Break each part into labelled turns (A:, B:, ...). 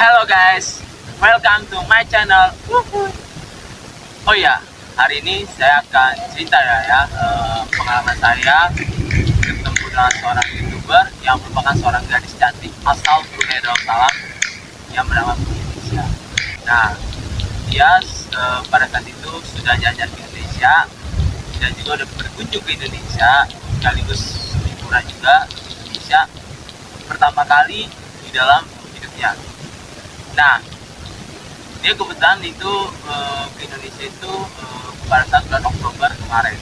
A: Hello guys, welcome to my channel. Oh ya, hari ini saya akan cerita pengalaman saya ketemu dengan seorang youtuber yang merupakan seorang gadis cantik asal Brunei Darussalam yang bernama Indonesia. Nah, dia pada saat itu sudah jalan ke Indonesia dan juga udah berkunjung ke Indonesia sekaligus liburan juga ke Indonesia pertama kali di dalam hidupnya. Nah, dia kebetulan itu ke Indonesia itu pada saat bulan Oktober kemarin.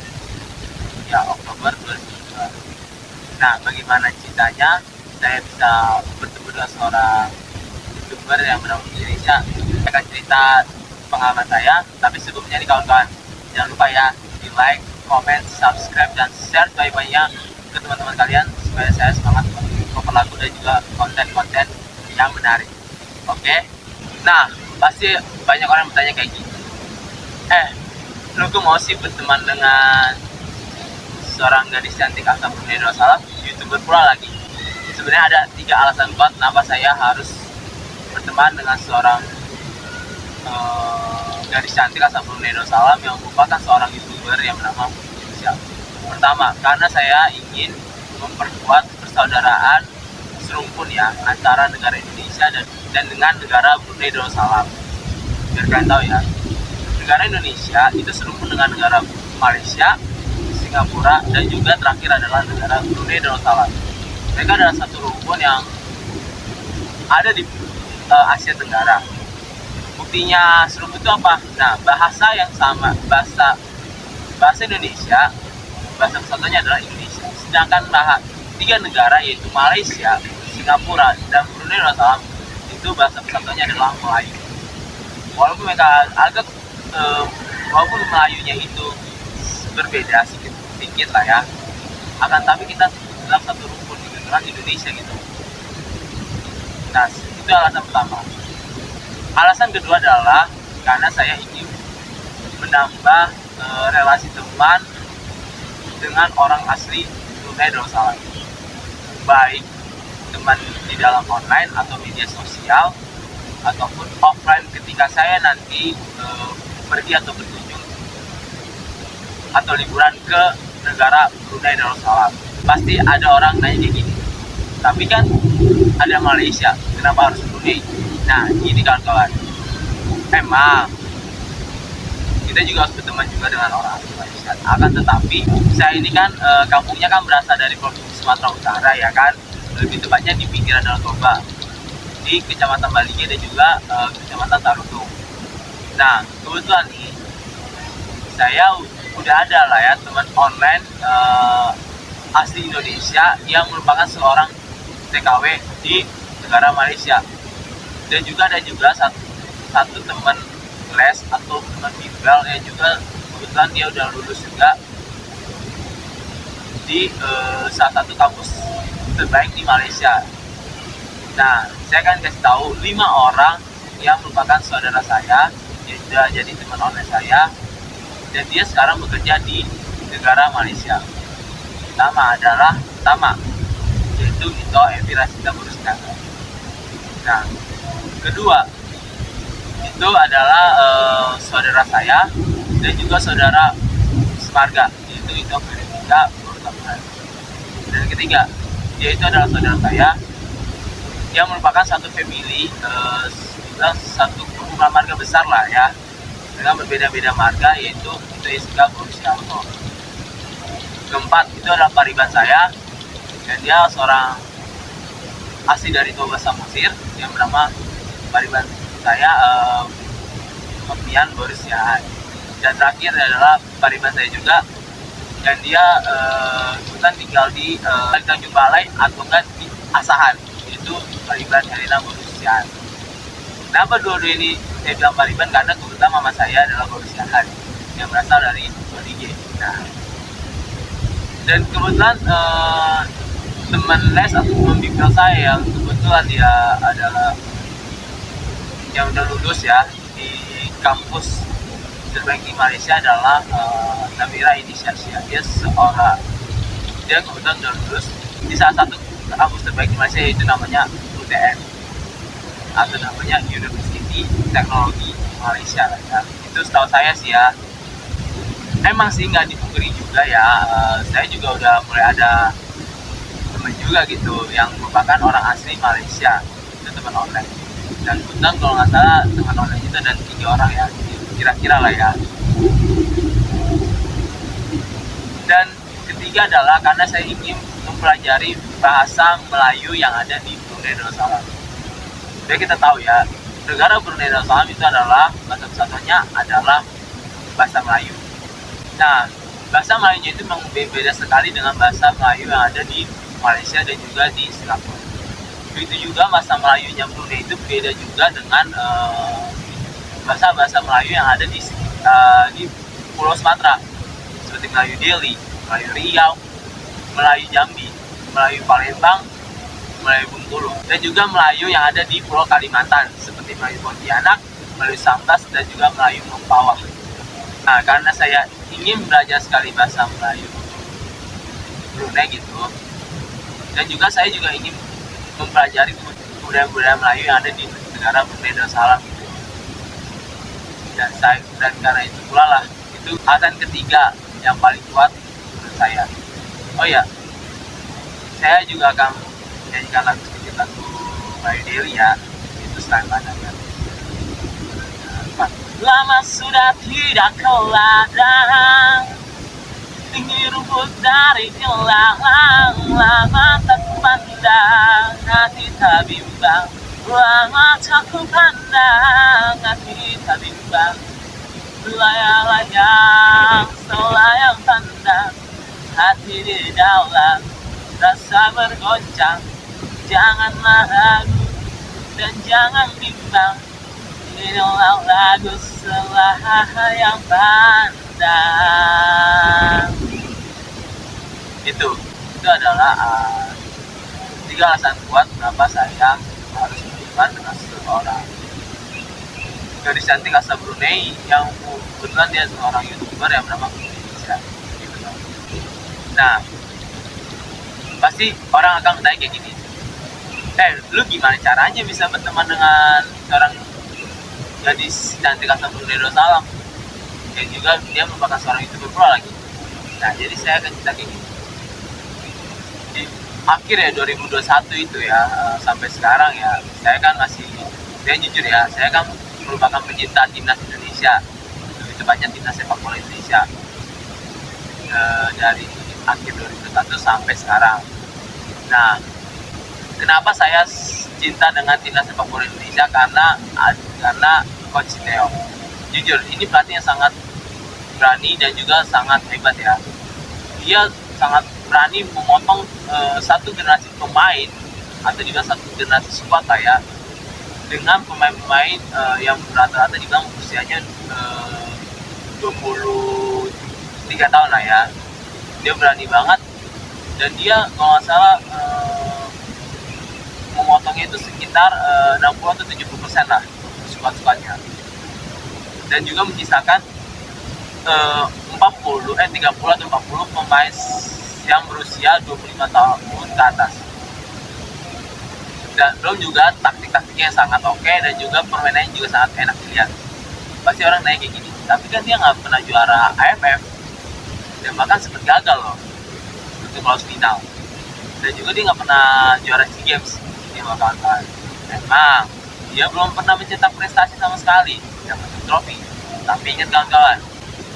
A: Ya, Oktober 2022. Nah, bagaimana ceritanya saya bisa bertemu dengan seorang youtuber yang bernama Indonesia? Saya akan cerita pengalaman saya, tapi sebelumnya nih kawan-kawan, jangan lupa ya di like, comment, subscribe, dan share sebanyak-banyaknya ke teman-teman kalian supaya saya semangat membuat lagu dan juga konten-konten yang menarik. Oke, nah pasti banyak orang yang bertanya kayak gini, lu kok mau sih berteman dengan seorang gadis cantik asal Brunei Darussalam, youtuber pula lagi? Sebenarnya ada 3 alasan kuat kenapa saya harus berteman dengan seorang gadis cantik asal Brunei Darussalam yang merupakan seorang youtuber yang bernama Indonesia. Pertama, karena saya ingin memperkuat persaudaraan serumpun ya antara negara Indonesia dan dengan negara Brunei Darussalam. Biar kalian tahu ya, negara Indonesia itu serumpun dengan negara Malaysia, Singapura, dan juga terakhir adalah negara Brunei Darussalam. Mereka adalah satu rumpun yang ada di Asia Tenggara. Buktinya serumpun itu apa? Nah, bahasa yang sama, bahasa Indonesia, bahasa kesatuannya adalah Indonesia. Sedangkan 3 negara yaitu Malaysia, Singapura, dan Brunei Darussalam itu bahasa kesatuannya adalah Melayu. Walaupun mereka walaupun Melayunya itu berbeda sedikit lah ya, akan tapi kita dalam satu rumpun gitu, dengan Indonesia gitu. Nah, itu alasan pertama. Alasan kedua adalah karena saya ingin menambah relasi teman dengan orang asli Brunei Darussalam, baik teman di dalam online atau media sosial ataupun offline ketika saya nanti pergi atau berkunjung atau liburan ke negara Brunei Darussalam. Pasti ada orang nanya kayak gini, tapi kan ada Malaysia, kenapa harus Brunei? Nah, ini kawan-kawan, emang kita juga harus berteman juga dengan orang asli Malaysia. Akan tetapi saya ini kan kampungnya kan berasal dari Provinsi Sumatera Utara ya kan, lebih tepatnya di pinggiran Danau Toba, di Kecamatan Balige dan juga Kecamatan Tarutung. Nah, kebetulan nih saya udah ada lah ya teman online asli Indonesia yang merupakan seorang TKW di negara Malaysia, dan juga ada satu teman les atau teman bimbel yang juga kebetulan dia udah lulus juga di salah satu kampus terbaik di Malaysia. Nah, saya akan kasih tahu 5 orang yang merupakan saudara saya yang sudah jadi teman online saya, dan dia sekarang bekerja di negara Malaysia. Pertama yaitu Ito Evi Rasita Burusnaga. Nah, kedua itu adalah saudara saya dan juga saudara semarga, yaitu Ito Veronica Burusnaga. Dan ketiga, yaitu adalah saudara saya yang merupakan satu family, satu kumpulan marga besar lah ya, dengan berbeda-beda marga, yaitu Ito Jessica Burusnaga. Keempat, itu adalah pariban saya, dan dia seorang asli dari Toba Samosir yang bernama pariban saya Sofian Boris ya. Dan terakhir adalah pariban saya juga, dan dia kebetulan tinggal di Tanjung Balai atau enggak di Asahan, yaitu pariban Helena Borusian. Kenapa dua-dua ini saya bilang pariban? Karena kebetulan mama saya adalah Borusian yang berasal dari Balige. Nah, dan kebetulan teman les atau teman bimbel saya yang kebetulan dia adalah yang udah lulus ya di kampus terbaik di Malaysia adalah Nabila Inisiasia. Dia kebetulan udah lulus di salah satu kampus terbaik di Malaysia, yaitu namanya UTM. atau namanya University Teknologi Malaysia ya. Itu setahu saya sih ya. Emang sih nggak dipungkiri juga ya, saya juga udah mulai ada teman juga gitu yang merupakan orang asli Malaysia, itu teman online. Dan kebetulan kalau nggak salah teman online itu ada 3 orang ya, kira-kira lah ya. Dan ketiga adalah karena saya ingin mempelajari bahasa Melayu yang ada di Brunei Darussalam. Jadi kita tahu ya, negara Brunei Darussalam itu adalah bahasa kesatuannya adalah bahasa Melayu. Nah, bahasa Melayunya itu memang beda sekali dengan bahasa Melayu yang ada di Malaysia dan juga di Singapura. Begitu juga bahasa Melayunya Brunei itu beda juga dengan bahasa-bahasa Melayu yang ada di Pulau Sumatera, seperti Melayu Deli, Melayu Riau, Melayu Jambi, Melayu Palembang, Melayu Bengkulu, dan juga Melayu yang ada di Pulau Kalimantan, seperti Melayu Pontianak, Melayu Sambas, dan juga Melayu Mempawah. Nah, karena saya ingin belajar sekali bahasa Melayu Brunei gitu, dan juga saya juga ingin mempelajari budaya-budaya Melayu yang ada di negara Brunei Darussalam gitu. Dan karena itu pula lah, itu alasan ketiga yang paling kuat menurut saya. Oh ya, saya juga akan menyanyikan lagu Melayu Deli ya, itu selain pandangan. Lama sudah tidak kau ladang, tinggi rumput dari ilalang, lama tak kupandang, hati tak bimbang. Lama tak kupandang, hati tak bimbang. Layang-layang, selayang pandang, hati di dalam, rasa bergoncang. Janganlah ragu dan jangan bimbang, inilah lagu selayang pandang. Itu adalah 3 alasan kuat kenapa saya harus berhubungan dengan seseorang gadis cantik asal Brunei yang kebetulan dia seorang YouTuber yang bernama Indonesia. Nah, pasti orang akan bertanya kayak gini, lu gimana caranya bisa berteman dengan seorang gadis cantik asal Brunei Darussalam yang juga dia merupakan seorang YouTuber pula lagi? Nah, jadi saya akan cerita kayak gini. Di akhir ya 2021 itu ya, sampai sekarang ya, saya kan masih, saya jujur ya, saya kan merupakan pencinta timnas Indonesia, lebih tepatnya timnas sepak bola Indonesia, dari akhir 2021 sampai sekarang. Nah, kenapa saya cinta dengan timnas sepak bola Indonesia? Karena Coach Theo. Jujur, ini pelatih yang sangat berani dan juga sangat hebat ya. Dia sangat berani memotong satu generasi pemain, atau juga satu generasi squad lah ya, dengan pemain-pemain yang rata-rata dibilang usianya 23 tahun lah ya. Dia berani banget, dan dia kalau nggak salah memotongnya itu sekitar 60 atau 70% lah squad-squadnya, dan juga menyisakan 30 atau 40 pemain yang berusia 25 tahun ke atas. Dan belum juga taktik-taktiknya yang sangat oke, dan juga permainannya juga sangat enak dilihat. Pasti orang nanya kayak gini, tapi kan dia nggak pernah juara AFF, dan bahkan sempat gagal loh untuk lolos final, dan juga dia nggak pernah juara SEA Games di kawan-kawan. Memang dia belum pernah mencetak prestasi sama sekali yang bentuk trofi. Tapi ingat kawan-kawan,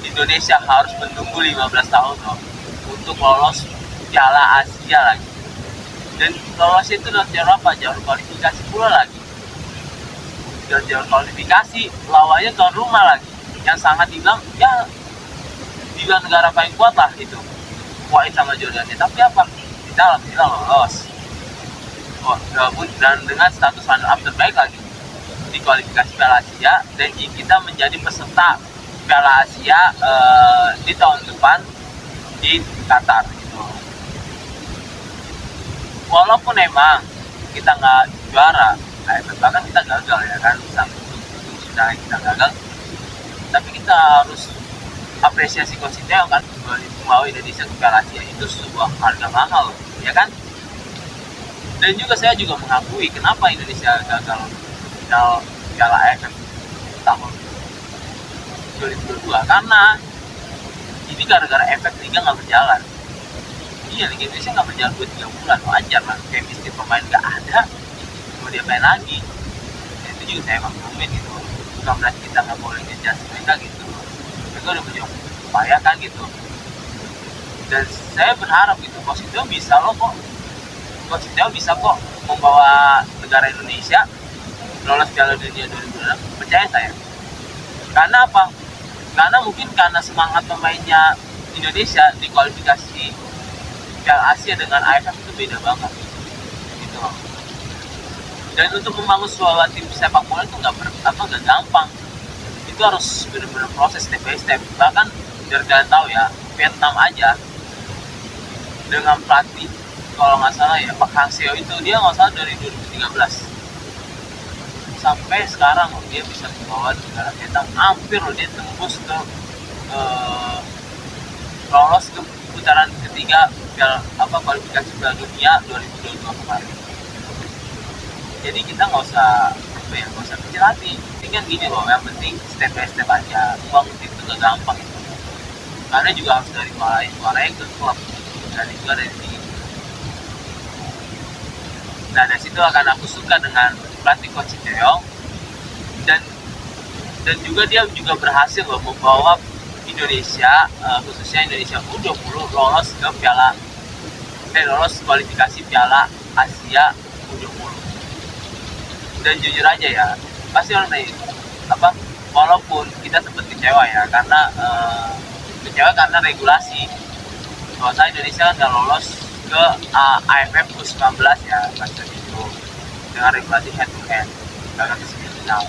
A: Indonesia harus menunggu 15 tahun loh untuk lolos Piala Asia lagi. Dan lolos itu lewat jalur apa? Jalur kualifikasi pula lagi. Jalur kualifikasi lawannya tuan rumah lagi, yang sangat dibilang ya dibilang negara paling kuat lah itu, Kuwait sama Jordania. Tapi apa? Kita alhamdulillah lolos. Dan dengan status runner up terbaik lagi di kualifikasi Piala Asia, dan kita menjadi peserta Piala Asia di tahun depan di Qatar gitu. Walaupun emang kita nggak juara, bahkan kita gagal ya kan, sudah kita gagal, tapi kita harus apresiasi Coach Sinteyong kan, membawa Indonesia ke Piala Asia itu sebuah harga mahal ya kan. Dan juga saya juga mengakui kenapa Indonesia gagal final Piala AFF tahun 2022, karena ini gara-gara efek liga nggak berjalan. Iya, Liga Indonesia nggak berjalan 2-3 bulan, wajar lah, chemistry pemain nggak ada, mau dia main lagi. Dan itu juga saya maklumin gitu, bukan berarti kita nggak boleh ngejudge mereka gitu, mereka udah berjuang upaya kan gitu. Dan saya berharap gitu, Coach Sinteyong bisa loh kok, Coach Sinteyong bisa kok membawa negara Indonesia lolos Piala Dunia 2026, percaya saya. Karena apa? Karena mungkin karena semangat pemainnya Indonesia di kualifikasi Piala Asia dengan AFF itu beda banget gitu. Dan untuk membangun sebuah tim sepak bola itu nggak gampang. Itu harus benar-benar proses step by step. Bahkan biar kalian tahu ya, Vietnam aja dengan pelatih kalau nggak salah ya Pak Hang-seo itu, dia nggak salah dari 2013 sampai sekarang loh, dia bisa membawa negara Vietnam hampir loh, dia tembus ke lolos ke putaran ketiga kualifikasi Piala Dunia 2022 kemarin. Jadi kita nggak usah kecil hati. Ini kan gini loh, yang penting step by step aja. Uang itu nggak gampang itu. Karena juga harus dari suara ke klub dan juga dari tim. Nah, dari situ akan aku suka dengan pelatih Coach Sinteyong, dan juga dia juga berhasil loh membawa Indonesia, khususnya Indonesia U20 lolos ke lolos kualifikasi Piala Asia U20. Dan jujur aja ya, pasti orang tanya walaupun kita sempat kecewa ya karena regulasi, bahwa Indonesia nggak lolos ke AFF U19 ya pada itu dengan regulasi head to head gagal ke semifinal.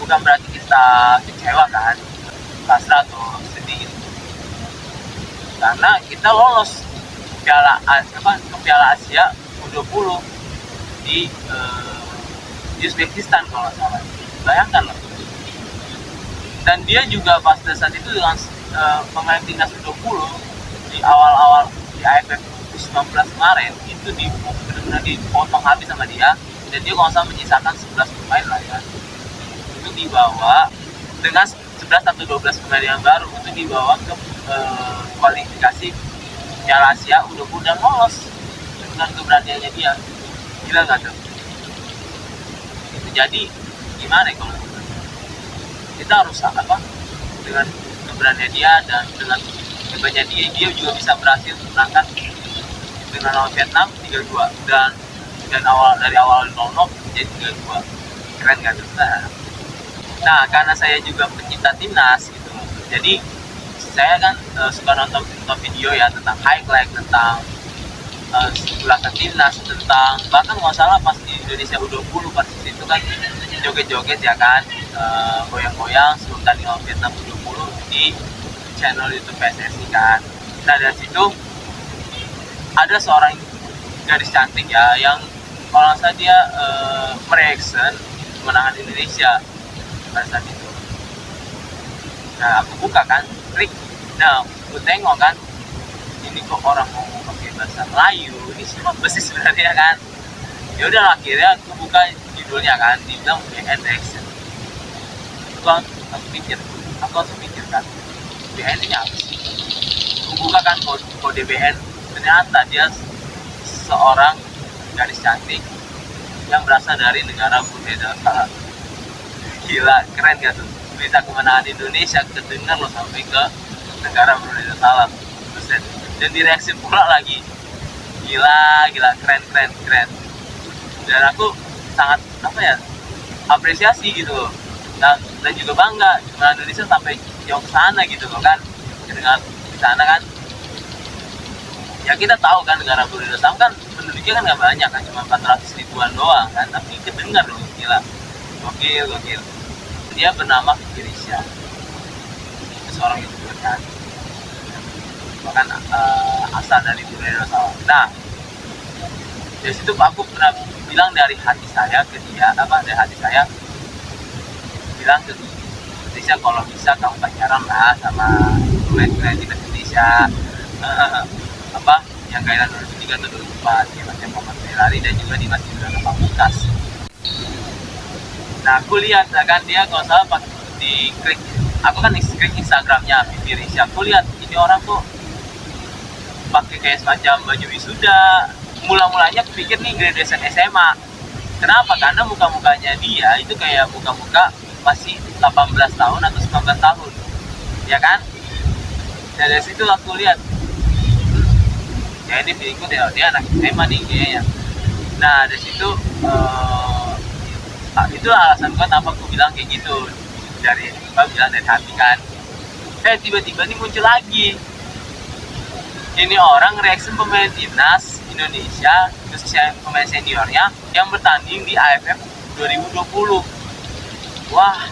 A: Bukan berarti kita kecewa kan, pasrah atau sedih gitu. Karena kita lolos ke Piala Asia U20 di Uzbekistan kalau nggak salah. Bayangkan loh. Dan dia juga pas saat itu dengan pemain timnas U20 di awal-awal di AFF U19 kemarin itu benar-benar dipotong habis sama dia, dan dia kalau nggak salah menyisakan 11 pemain lah ya. Itu dibawa dengan 11 atau 12 pemain yang baru untuk dibawa ke kualifikasi Piala Asia U20 dan lolos dengan keberaniannya dia. Gila nggak tuh? Itu jadi gimana ya kalau kita harus dengan keberanian dia dan dengan hebatnya dia juga bisa berhasil berangkat dengan lawan Vietnam 3-2 dan dari awal 0-0 jadi 3-2. Keren nggak tuh? Nah, karena saya juga pencinta timnas gitu, jadi saya kan suka nonton video ya tentang highlight, tentang ulasan timnas, tentang bahkan nggak salah pas di Indonesia U20 pas itu kan joget-joget ya kan, goyang-goyang sebelum tanding lawan Vietnam U20 di channel YouTube PSSI kan. Nah, dari situ ada seorang gadis cantik ya yang kalau nggak salah dia mereaction kemenangan Indonesia pada saat itu. Nah, aku buka kan, klik. Nah, aku tengok kan, ini kok orang ngomong pakai bahasa Melayu, ini siapa sih sebenarnya kan? Ya udah, akhirnya aku buka judulnya kan, dibilang BN Reaction. Aku langsung pikir kan, BN ini apa sih? Aku buka kan kode BN, ternyata dia seorang gadis cantik yang berasal dari negara Brunei Darussalam. Gila, keren gak tuh? Berita kemenangan Indonesia kedengar loh sampai ke negara Brunei Darussalam. Dan direaksi pula lagi. Gila, keren. Dan aku sangat apresiasi gitu loh. Dan juga bangga kemenangan Indonesia sampai jauh ke sana gitu loh kan. Dengan di sana kan, ya kita tahu kan negara Brunei Darussalam kan penduduknya kan nggak banyak kan, cuma 400 ribuan doang kan, tapi kedengar loh. Gila, gokil. Dia bernama Fikirisha, seorang YouTuber kan, bahkan asal dari Brunei Darussalam. Nah, dari situ aku pernah bilang dari hati saya ke dia, bilang ke Indonesia, kalau bisa kamu pacaran lah sama pemain-pemain tim Indonesia, yang kailan 2003 atau 2004 ya, macam Muhammad Ferrari dan juga Dimas Indra Pamungkas. Nah aku lihat kan dia kalau salah di klik, aku kan klik Instagramnya Vivi Risha, aku lihat ini orang tuh pakai kayak semacam baju wisuda. Mula-mulanya aku pikir nih graduation SMA. Kenapa? Karena muka-mukanya dia itu kayak muka-muka masih 18 tahun atau 19 tahun, ya kan? Dan dari situ aku lihat, ya ini feelingku dia anak SMA nih kayaknya. Nah dari situ itu alasan gue kenapa aku bilang kayak gitu, dari gue bilang dari hati kan. Tiba-tiba nih muncul lagi, ini orang reaction pemain timnas Indonesia, khususnya pemain seniornya yang bertanding di AFF 2020. Wah,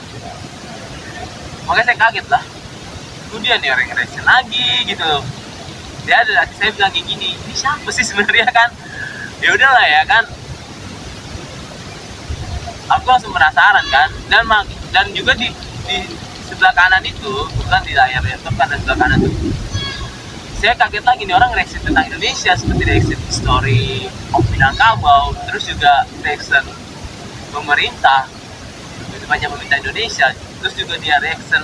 A: makanya saya kaget lah. Itu dia nih orang reaction lagi gitu. Dia ada, saya bilang kayak gini, ini siapa sih sebenarnya kan? Ya udahlah ya kan. Aku langsung penasaran kan, dan juga di sebelah kanan itu, bukan di layar laptop kan, sebelah kanan tuh, saya kaget lagi nih orang reaction tentang Indonesia, seperti reaction history of Minangkabau, terus juga reaction pemerintah, itu banyak pemerintah Indonesia, terus juga dia reaction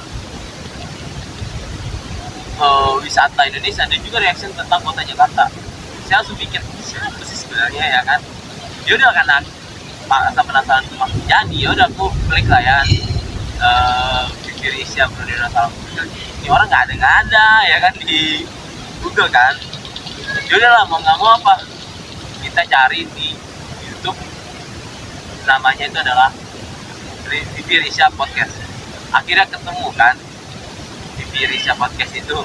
A: wisata Indonesia, dan juga reaction tentang kota Jakarta. Saya langsung pikir, siapa sih sebenarnya ya kan? Yaudah karena rasa penasaran itu makin jadi, yaudah aku klik lah ya, Vivi Risha Pradana Salam. Ini orang nggak ada ya kan di Google kan. Yaudah lah, mau nggak mau apa, kita cari di YouTube, namanya itu adalah Vivi Risha Podcast. Akhirnya ketemu kan Vivi Risha Podcast itu,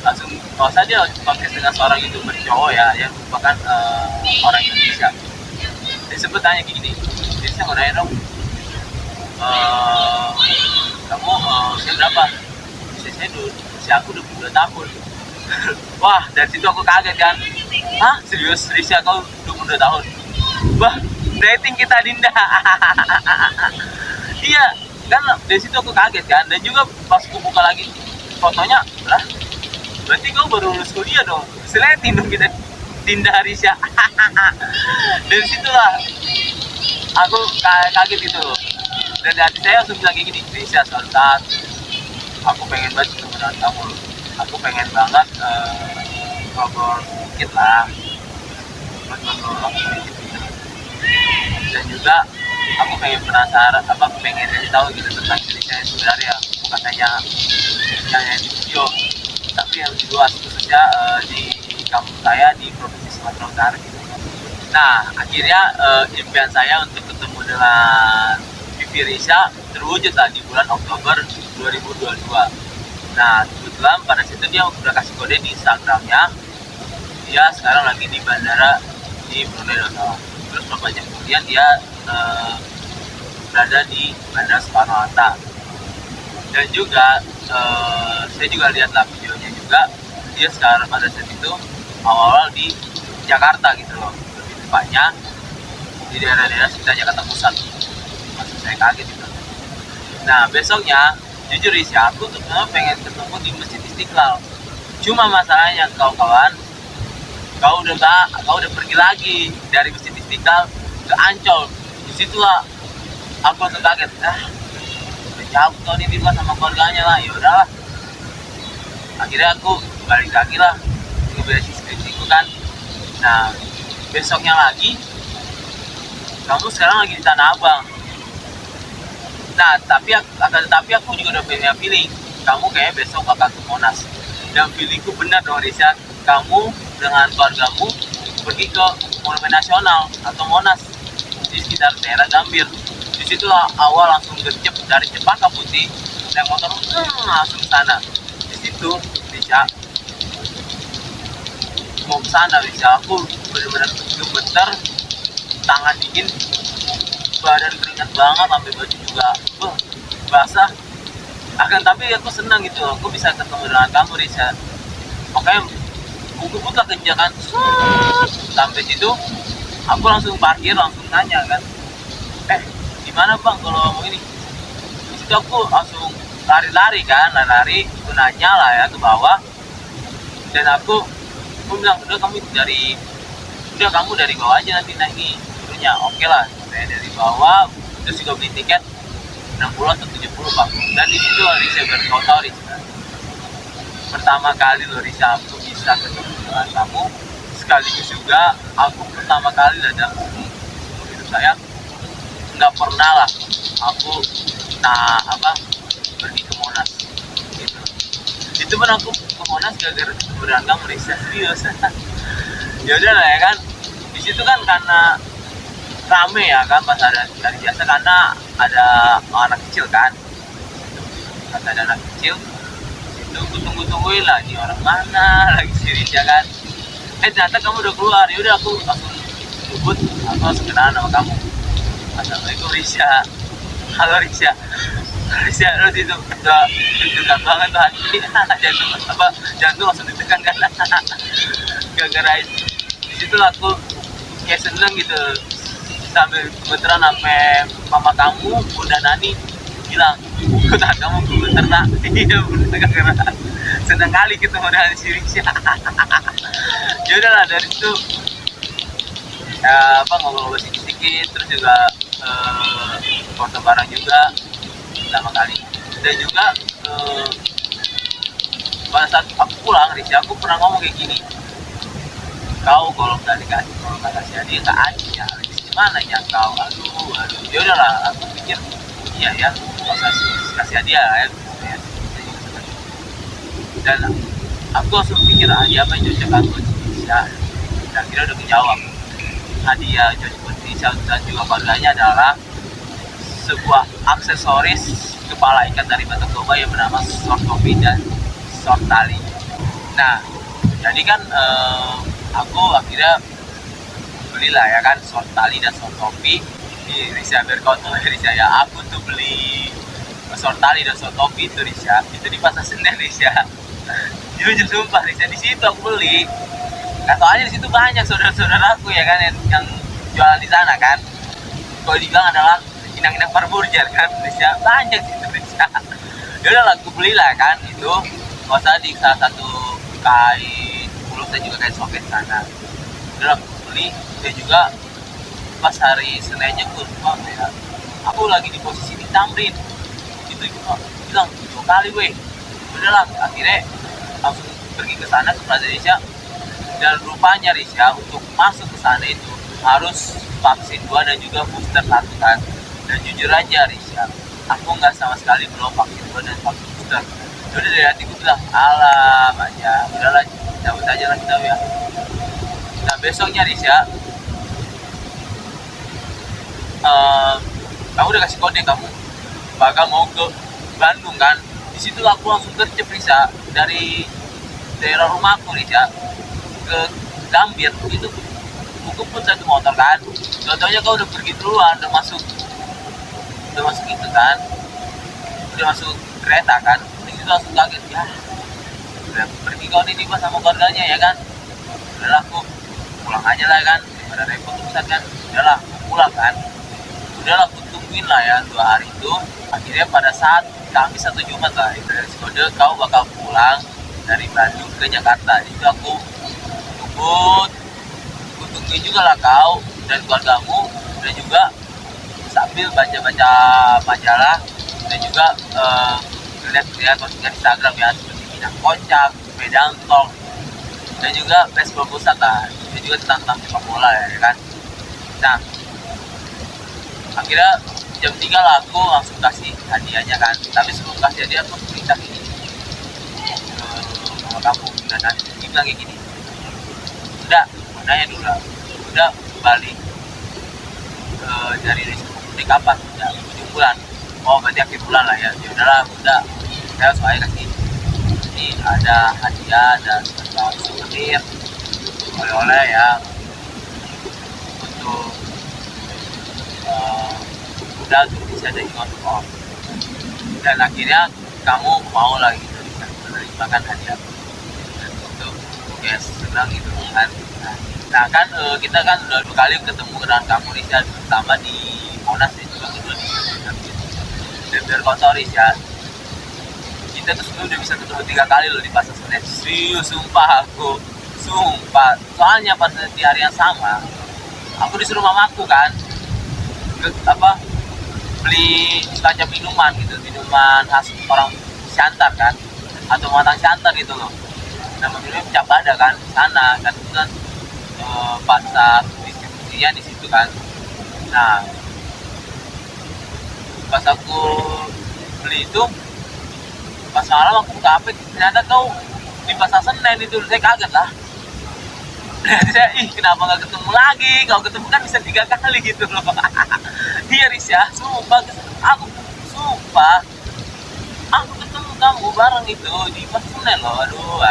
A: langsung kalau saja podcast dengan seorang YouTuber cowok ya, yang merupakan orang Indonesia. Dia sempat tanya gini, dia saya mau nanya dong, kamu usia berapa? Usia aku 22 tahun. Wah, dari situ aku kaget kan. Hah? Serius? Risha kau 22 tahun? Wah, rating kita Dinda. Iya, kan dari situ aku kaget kan. Dan juga pas aku buka lagi fotonya, lah, berarti kau baru lulus kuliah dong. Seletin dong kita Dinda Risha. Dari situlah aku kaget itu. Dan hati saya langsung bilang kayak gini, Risha, suatu saat aku pengen banget ketemu dengan kamu. Aku pengen banget ngobrol sedikit lah, dan juga aku pengen penasaran, pengen jadi tahu gitu tentang Indonesia yang sebenarnya, bukan hanya yang di video, tapi yang lebih luas, khususnya di kampung saya di provinsi Sumatera Utara gitu. Nah akhirnya impian saya untuk ketemu dengan Vivi Risha terwujud lah di bulan Oktober 2022. Nah kebetulan pada situ dia udah kasih kode di Instagramnya, dia sekarang lagi di bandara di Brunei Darussalam. Terus beberapa jam kemudian dia berada di Bandara Soekarno-Hatta. Dan juga saya juga lihatlah videonya juga, dia sekarang pada saat itu awal-awal di Jakarta gitu loh, lebih tepatnya di daerah-daerah sekitar Jakarta Pusat. Maksud saya kaget gitu. Nah besoknya jujur Risha, aku tuh pengen ketemu di Masjid Istiqlal. Cuma masalahnya kawan-kawan, kau udah pergi lagi dari Masjid Istiqlal ke Ancol. Disitulah aku langsung kaget, jauh kau nih di rumah sama keluarganya lah. Ya udahlah, akhirnya aku balik lagi lah ngeberesin skripsiku kan. Nah besoknya lagi, kamu sekarang lagi di Tanah Abang. Nah tapi aku juga udah punya feeling, kamu kayaknya besok bakal ke Monas. Dan feelingku benar dong Risha, kamu dengan keluargamu pergi ke Monumen Nasional atau Monas di sekitar daerah Gambir. Disitulah awal langsung gercep dari Cempaka Putih, naik motor langsung ke sana. Di situ Risha, mau ke sana Risha, aku benar-benar gemeter, tangan dingin, badan keringat banget, sampai baju juga basah. Tapi aku senang gitu, aku bisa ketemu dengan kamu Risha. Makanya buku tak kejakan sampai situ, aku langsung parkir, langsung nanya kan, gimana bang kalau mau ini? Di situ aku langsung lari, aku nanya lah ya ke bawah, dan aku bilang udah kamu dari bawah aja nanti naik nih turunnya. Oke lah, saya dari bawah terus juga beli tiket 60 atau 70 Pak. Dan di situ Risa berkata, Risa, pertama kali loh Risa aku bisa ketemu dengan kamu, sekaligus juga aku pertama kali lah dalam hidup saya nggak pernah lah aku pergi ke Monas gitu. Itu pun aku ke Monas gara-gara ketemu dengan kamu Risa, serius. Ya udah lah ya kan, di situ kan karena rame ya kan pas ada hari biasa, karena ada anak kecil kan, kata ada anak kecil itu aku tungguin lah, ini orang mana lagi si Risha kan. Ternyata kamu udah keluar. Ya udah aku langsung jemput, aku langsung kenalan sama kamu. Assalamualaikum Risha. Halo Risha. Risha, terus itu udah deg-degan banget tuh hati. Jantung langsung ditekan kan. Gara-gara di situ aku kayak seneng gitu, sambil gemeteran sampai mama kamu, Bunda Nani bilang, kok tak kamu gemeter nak? Iya Bunda, gara-gara senang kali ketemu dengan si Risha. Ya udahlah, dari situ ngobrol-ngobrol sedikit, terus juga foto bareng juga pertama kali. Dan juga pada saat aku pulang, Risha, aku pernah ngomong kayak gini, kau kalau nggak kasih hadiah ke Anya, gimana ya kau? Aduh. Ya udahlah, aku pikir iya ya, nggak kasih hadiah ya. Dan aku langsung pikir hadiah apa yang cocok aku bisa. Dan kira udah kejawab. Hadiah cocok buat Risha dan juga keluarganya adalah sebuah aksesoris kepala ikan dari Batok Toba yang bernama short topi dan short tali. Nah, jadi kan aku akhirnya belilah ya kan short tali dan short topi di Risha Berkoto. Risha ya, aku tuh beli short tali dan short topi itu Risha, itu di Pasar Senen Risha. Jujur sumpah Risha, di situ aku beli. Nah, soalnya di situ banyak saudara-saudaraku ya kan yang jualan di sana kan. Kalau dibilang adalah inang-inang perburjar kan Risha, banyak situ Risha. Ya udah aku belilah kan itu, nggak usah di salah satu kain bulu, saya juga kain soket sana. Udah aku beli. Dan juga pas hari Seninnya ya, aku lagi di posisi di Tamrin itu juga bilang 2 kali weh. Udahlah, akhirnya langsung pergi ke sana ke Plaza Risha. Dan rupanya Risha, untuk masuk ke sana itu harus vaksin 2 dan juga booster 1 kan. Dan jujur aja Risha, aku nggak sama sekali belum vaksin 2 dan vaksin booster. Udah dari hatiku bilang, alam aja, udahlah cabut aja lah kita ya. Nah besoknya Risha, kamu udah kasih kode kamu bakal mau ke Bandung kan. Di situ aku langsung gercep Risha, dari daerah rumahku Risha ke Gambir itu buku pun 1 motor kan. Contohnya kau udah pergi duluan, udah masuk itu kan, udah masuk kereta kan. Di situ langsung kaget ya, udah pergi kau nih pas sama keluarganya ya kan. Udahlah aku pulang aja lah kan, daripada repot Ustaz kan. Udahlah pulang kan. Udahlah aku tungguin lah ya 2 hari itu. Akhirnya pada saat Kamis atau Jumat lah itu dari kode kau bakal pulang dari Bandung ke Jakarta. Itu aku tungguin juga lah kau dan keluargamu, dan juga sambil baca-baca majalah dan juga lihat postingan Instagram ya, seperti Minang Kocak, Medan Talk, dan juga Facebook Pusat lah, dan juga tentang sepak bola ya kan. Nah, akhirnya jam 3 lah aku langsung kasih hadiahnya kan. Tapi sebelum kasih hadiah aku minta gini sama kamu, dan nanti dia bilang kayak gini, udah nanya dulu lah, udah balik dari ini kapan? Udah ujung bulan. Oh berarti akhir bulan lah ya. Ya udahlah, udah saya soalnya kasih ini ada hadiah dan souvenir oleh-oleh ya untuk udah tuh bisa jadi kontrol. Dan akhirnya kamu mau lagi gitu bisa menerima hadiah itu. Oke, senang gitu kan. Nah kan kita kan udah 2 kali ketemu dengan kamu Risha, pertama di Monas dan juga kedua di Beber Kotor Risha. Kita tuh sebelum udah bisa ketemu 3 kali loh di Pasar Senen. Serius sumpah aku, sumpah. Soalnya pas di hari yang sama aku disuruh mamaku kan ke beli semacam minuman gitu, minuman khas orang Siantar kan, atau matang Siantar gitu loh. Nama minumnya Pecah Bada kan, di sana dan itu kan pasar distribusinya di situ kan. Nah, pas aku beli itu, pas malam aku buka HP, ternyata kau di pasar Senen itu. Saya kaget lah. Saya, kenapa nggak ketemu lagi? Kalau ketemu kan bisa 3 kali gitu loh. Iya Risya, sumpah sumpah aku ketemu kamu bareng itu di pasar Senen loh. Aduh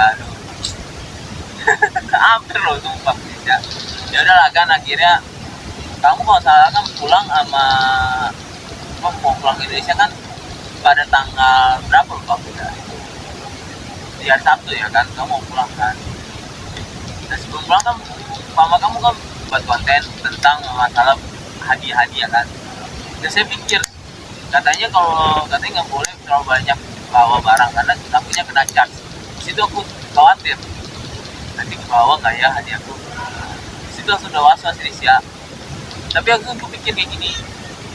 A: hampir loh sumpah Risya. Ya udahlah kan, akhirnya kamu kalau salah kan pulang sama mau pulang ke Indonesia kan pada tanggal berapa lupa udah di hari Sabtu ya kan, kamu mau pulang kan. Dan sebelum pulang kan mama kamu kan buat konten tentang masalah hadiah-hadiah kan. Dan saya pikir katanya nggak boleh terlalu banyak bawa barang karena takutnya kena charge. Di situ aku khawatir nanti kebawa nggak ya hadiahku. Di situ langsung udah was-was ya. Tapi aku pikir kayak gini,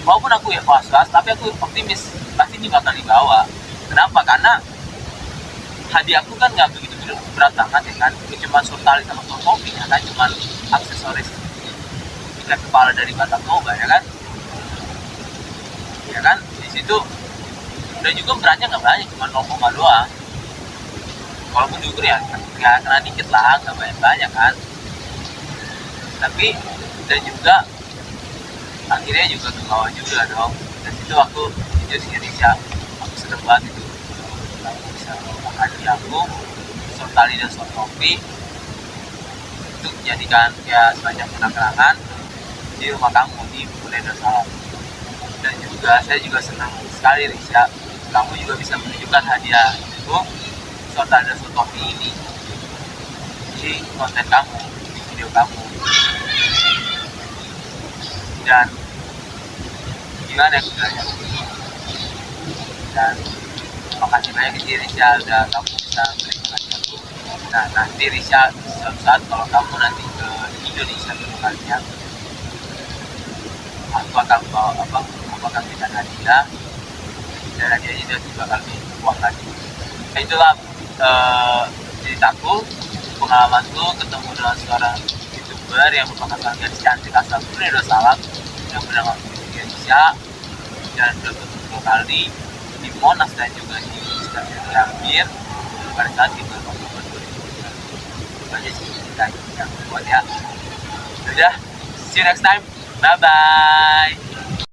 A: walaupun aku ya was-was, tapi aku optimis pasti ini bakal dibawa. Kenapa? Karena hadiahku kan nggak begitu berat banget ya kan, cuma short tali sama short topi ya kan, cuma aksesoris ikat kepala dari Batak Toba ya kan. Ya kan, di situ udah juga beratnya nggak banyak, cuma 0, doang. Walaupun diukur ya kena dikit lah, nggak banyak kan. Tapi dan juga akhirnya juga ke bawah juga dong. Dan situ aku jujur sih Indonesia, aku seneng banget itu. Aku bisa bawa hadiah aku, short tali dan short topi, untuk dijadikan kayak semacam kenang-kenangan di rumah kamu di Bunda Darussalam. Dan juga saya juga senang sekali Risya, kamu juga bisa menunjukkan hadiah itu, short tali dan short topi ini di konten kamu, di video kamu. Dan gimana ya bilangnya, dan makasih banyak ke Risya udah kamu bisa berikan aku. Nah nanti Risya suatu saat kalau kamu nanti ke Indonesia kalinya, aku akan bawa aku akan berikan hadiah, dan hadiahnya juga bakal lebih uang lagi. Nah, itulah ceritaku, pengalamanku ketemu dengan seorang YouTuber yang merupakan salah gadis cantik asal Bunda Darussalam yang bernama Indonesia, dan udah ketemu 2 kali di Monas dan juga di Stasiun Gambir pada saat kita Oktober 2020. Banyak sih cerita yang buat ya. Udah, see you next time, bye bye.